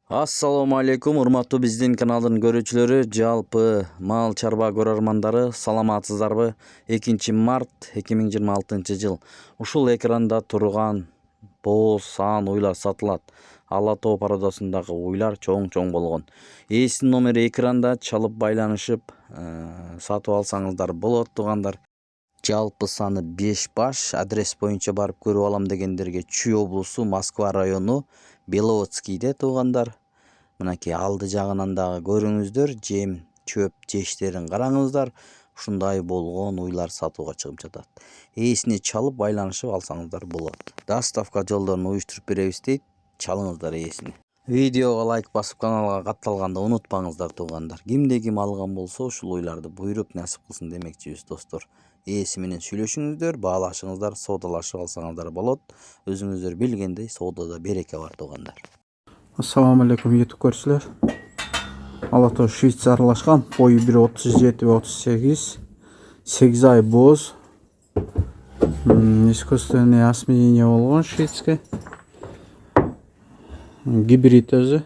Assalamu алейкум, урматтуу биздин каналдын көрүүчүлөрү, жалпы мал чарба көрөрмандары, саламатсыздарбы? 2 март 2026 жыл. Ушул экранда турган бооз сан уйлар сатылат. Ала Тоо породасындагы уйлар чоң болгон. Ээсинин номери экранда, чалып байланышып сатып алсаңыздар болот туугандар. Жалпы саны 5 баш. Адрес боюнча барып көрүп алам дегендерге Чүй облусу, Москва району, Беловодскийде туугандар. Мынакей алды жагынан дагы көрүңүздөр, жем чөп жештерин караңыздар. Ушундай болгон уйлар сатууга чыгып жатат. Ээсине чалып байланышып алсаңыздар болот. Доставка жолдорун уюштуруп беребиз дейт. Чалыңыздар ээсине. Видеого лайк басып каналга катталганды унутпаңыздар туугандар. Кимде ким алган болсо ушул уйларды буйруп насип кылсын демекчибиз достор. Ээси менен сүйлөшүңүздөр, баалашыңыздар, соодалашып алсаңыздар болот. Өзүңүздөр билгендей соодада береке бар туугандар. Assalamu alaikum YouTube көрүүчүлөр. Ала Тоо Швейцария аралашкан. Бою 1.37-38. 8 ай боз. Искусственное осмеяние болгон шведский. Гибрид өзү.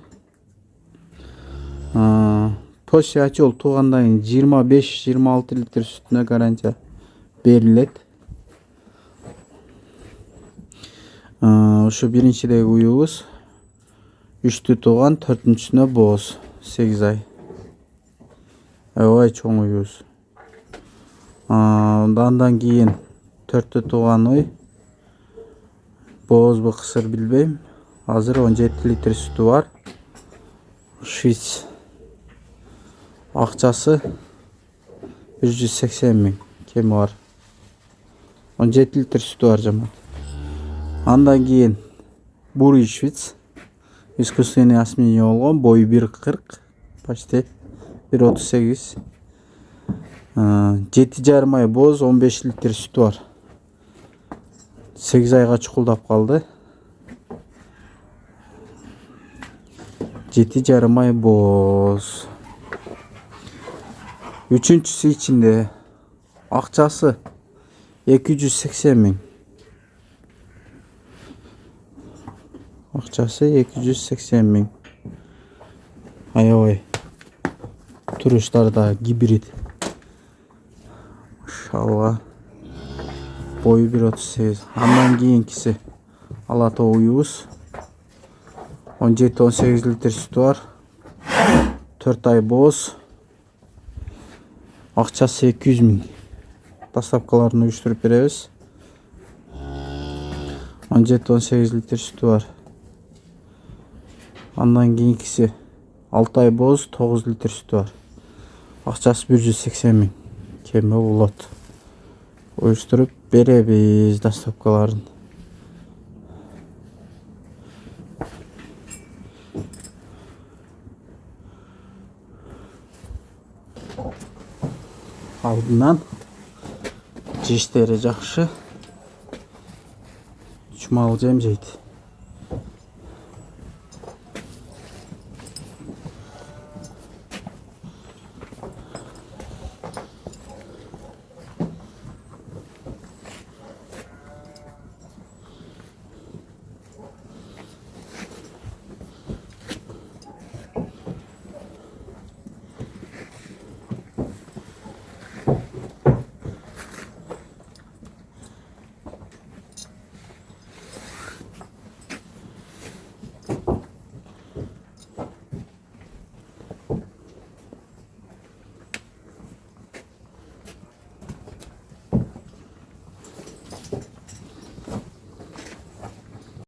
После ачол туугандан кийин 25-26 литр сүтүнө гарантия берилет. Ушу биринчидеги уюбуз. 3-түү тууган, 4-үнчүсүнө боз. 8 ай. Аябай чоң уюбуз. Андан кийин 4-түү тууган уй. Бозбу кысыр билбейм. Азыр 17 литр сүтү бар. Швейц. Акчасы 180 миң. Кеми бар. 17 литр сүтү бар жаман. Андан кийин Бурый Швейц. Искусственный осмеяние болгон, бою 1.40, почти 1.38. 7,5 ай боз, 15 литр сүтү бар. 8 айга чукулдап калды. 7,5 ай боз. Үчүнчүсү ичинде. Акчасы 280 миң. Акчасы 280 миң. Аябай. Туруштарда гибрид. Машалла. Бою 1.38. Андан кийинкиси Ала Тоо уюбуз. 17-18 литр сүтү бар. 4 ай боз. Акчасы 200 миң. Доставкаларын уюштуруп беребиз. 17-18 литр сүтү бар. Андан кийинкиси 6 ай боз, 9 литр сүтү бар. Акчасы 180 миң. Кеми болот. Уюштуруп беребиз доставкаларын. Алдынан жештери жакшы. Чумал жем жейт.